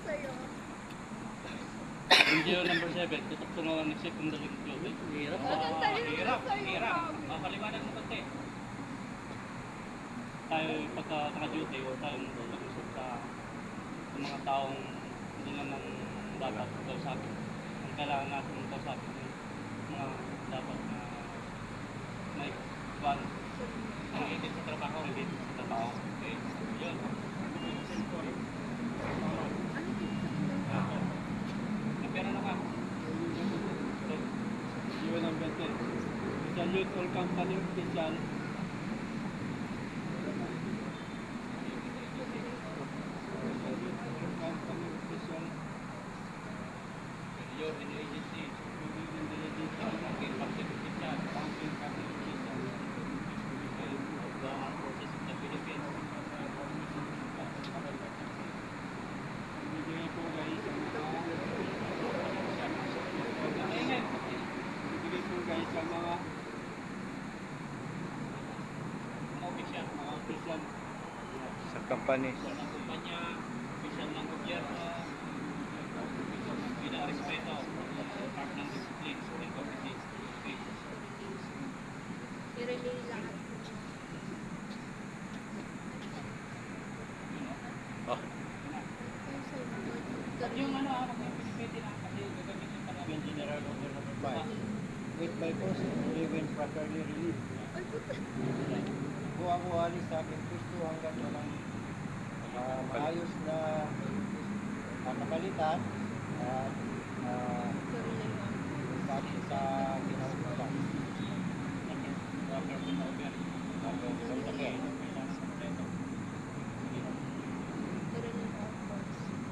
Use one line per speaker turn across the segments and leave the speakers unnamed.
sa'yo.
Video number 7, tutok ko nga ng secondary clothing. Hirap. Hirap. Mapaliwanag mo konti. Tayo pagka naka-duty, huwag tayong mag-usap sa mga taong hindi naman dapat kausapin. Ang kailangan natin kausapin yung mga dapat na may kwan. Ang edit sa trabaho. Okay. Yun. Napera na ka. Yun ang bete. Salute all company official. Your agency. Banking public official. Banking public official. Of the Armed Forces of the Philippines. Bibigay po guys ang mga official
Sa company.
ng kumpanya, official ng gobyerno, pinarespeto, part ng discipline, and committee.
I-relay lahat.
Oh.
Yung ano, ako yung pinipiti na kasi gagamitin pa namin general order number 5.
With my post, when properly relieved. Kung ako alis sa akin gusto hanggang walang maayos na napalitan at sabi sa kinaukulan.
Proper turnover.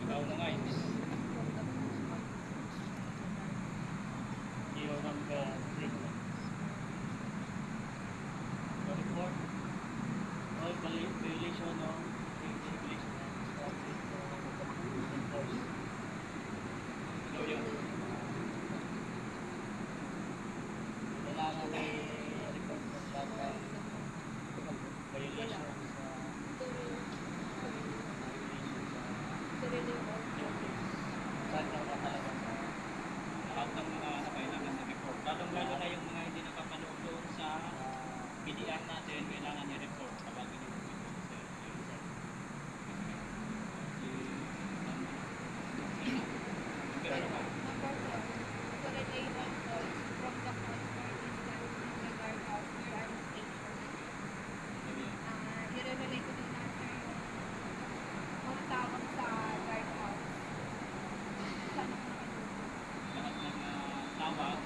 Ikaw na nga, hindi. Zero number 3. Report. All violation of English Ikaw yun. Kailangan may report sa violation sa saan ka ba talaga sa lahat ng mga kailangan na report. Lalong-lalo na yung mga hindi nakapanood doon sa PDR natin, kailangan i-report kapag in-report sa pero ano ba?
I-relay ko din natin yung tawag sa guardhouse.
Lahat ng tawag,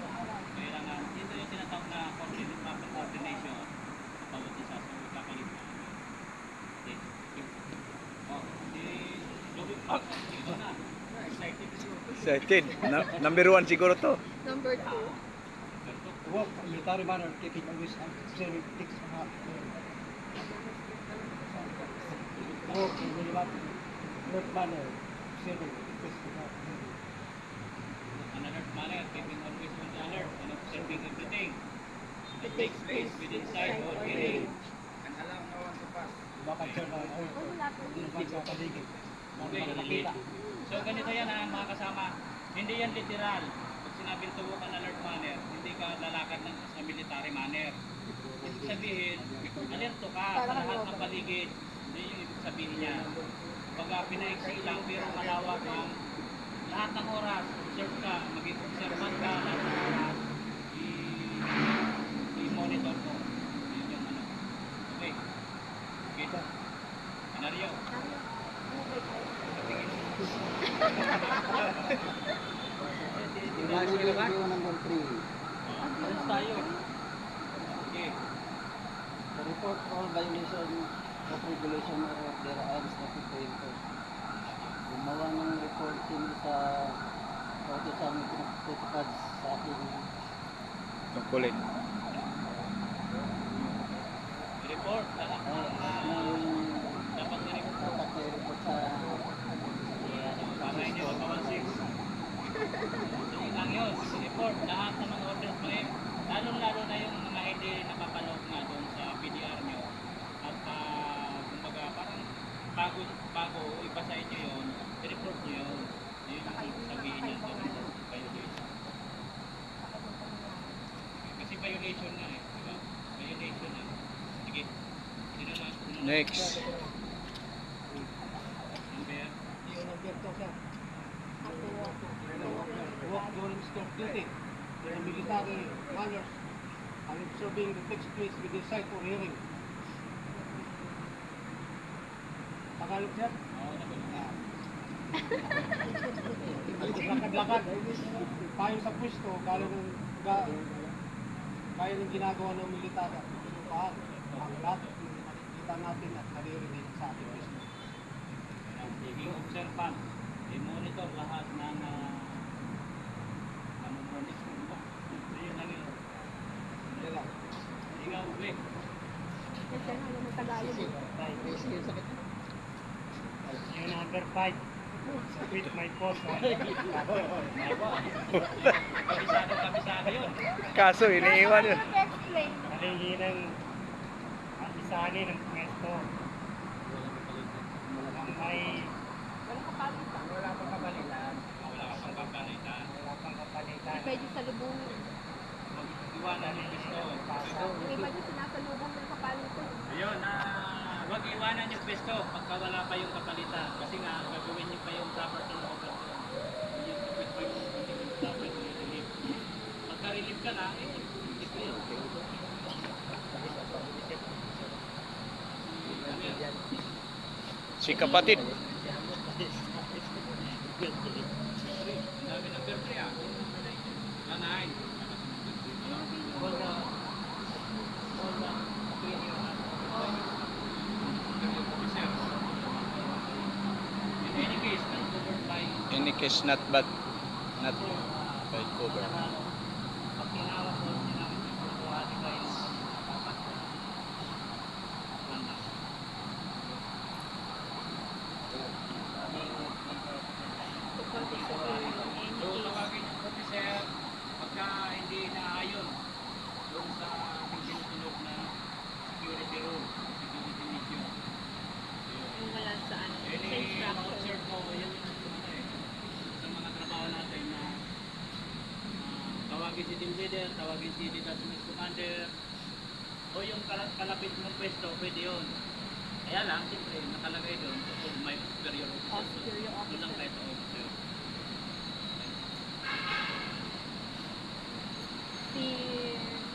kailangan, ito yung tinatawag na coordination sa bawat isa sa magkakalit na. Okay. Oh, si Joby Park, dito na. Excited siguro.
Excited. Number 1 siguro to.
Number 2.
Work, military manner, keeping always observing things mga work, work manner, observing things mga
An alert manner, keeping always on the alert and observing everything that takes place within sight or hearing.
bakit siya na hindi sa paligid.
Okay. So ganito yan mga kasama, hindi yan literal. Pag sinabing tuwok an alert manner, hindi ka lalakad ng sa military manner. Ibig sabihin, alerto ka sa lahat ng paligid. Hindi yung ibig sabihin niya. Pagka pinaiksi lang pero malawak ang lahat ng oras, observe ka, maging observant ka, lahat ng oras, i-monitor mo. Yun yung ano. Okay. Okay. Scenario.
Review number 3.
Alas tayo. Okay.
The report all violation of regulation or order and statute to enforce. Gumawa ng report hindi sa auto sa aming pinagtutupad sa aking
Tungkulin.
Report. Lahat ng dapat i-report.
dapat na report sa
Para hindi magpapansik. So yun lang yun. Report. Lahat ng mga orders mo eh. Lalong-lalo na yung mga hindi nakapalog na doon sa PDR nyo. At kumbaga parang bago iba sa inyo yun, i-report nyo yun.
Next.
Number.
Yung number to siya.
Ako.
Walk during stop duty. The military manners and observing the takes place with the site for hearing. Tagalog siya?
Oo,
Lakad-lakad. Tayo sa pwesto, gaya ng ginagawa ng militar. Paano? Ang lahat nakikita natin at naririnig sa ating pwesto.
Pagiging observant, i-monitor lahat ng monitor mo. Yun lang yun.
Yan lang.
Ikaw, Vic.
Kasi ano ng Tagalog.
Yung number 5. With my post.
Kabisado yun.
Kaso iniiwan yun.
Explain.
Malingi ng isani ng pwesto. Ang may
Walang kapalitan.
wala pang kapalitan.
Wala ka pang papalitan.
Wala pang kapalitan.
Pwede sa lubong.
Iwanan yung gusto.
Yung iba yung sinasalubong ng kapalitan.
Ayun, wag iwanan yung pwesto pagka wala pa yung kapalitan. Kasi nga, gagawin niyo pa yung proper turnover doon. Yung kapit pa yung proper relief. Pagka relief ka na, hindi ko yun.
Si kapatid.
Ang dami ng birthday ah. Nanay. In any case, not covered by
Any case not bad. Not by cover.
pag tinawag ko sinabi ko buhati kayo dapat wala. So tawagin yung officer pagka hindi naayon doon sa ating sinusunod na security rule, security mission.
Yung wala sa ano. Sa
Any
instruction.
observe ko, yan yung ano eh, sa mga trabaho natin na tawagin si team leader, tawagin si detachment commander, o yung kalapit mong pwesto, pwede yun. Kaya lang, siyempre, nakalagay doon, kung may superior officer,
Superior
doon lang
officer.
kahit officer.
Si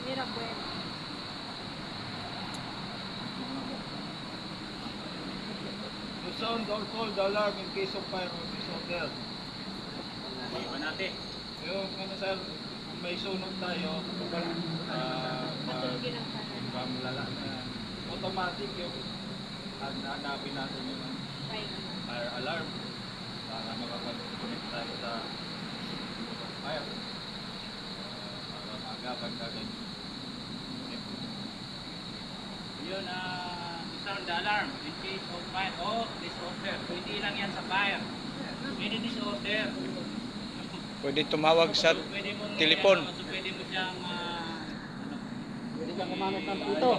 Mirabuel.
To sound or call the alarm in case of fire or disorder.
Iba natin.
Yung ano sir, kung may sunog tayo,
Matulogin ang sana.
automatic yung hanapin natin yung
Right.
fire alarm para makapag-connect tayo sa fire. Para maagapan kagad.
Yun, sound the alarm in case of fire o disorder. Pwede lang yan sa fire. Pwede disorder.
Pwede tumawag sa
So, pwede mong
telepon.
So, pwede mo siyang
Pwede ka gumamit ng pito.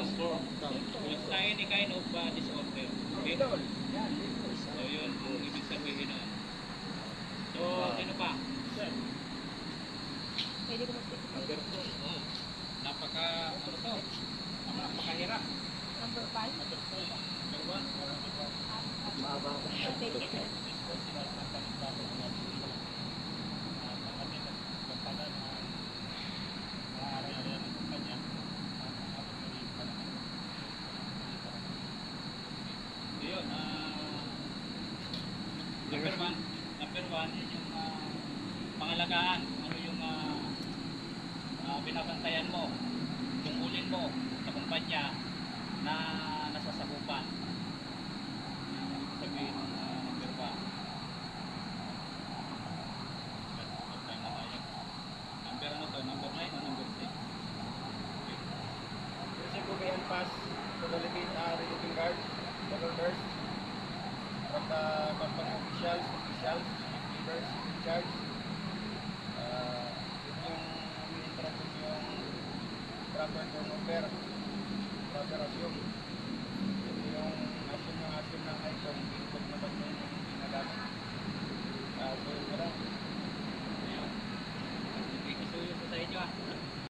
sa any kind of disorder. Okay? So yun, ang ibig sabihin nun. So, sino pa?
Pwede ko mag-speak.
Napaka, ano to? Napakahirap.
Number 5.
Number one.
Take it.
Yun, number one, yun yung pangalagaan, ano yung binabantayan mo, tungkulin mo sa kumpanya na nasasakupan. Ibig sabihin ng number one. Number ano to? Number 9 o number 6?
Receive ko kayo pass to the relieving guard, governors, from the company officials, leaders in charge. Yun yung in-instruct yung proper turnover, proper assume.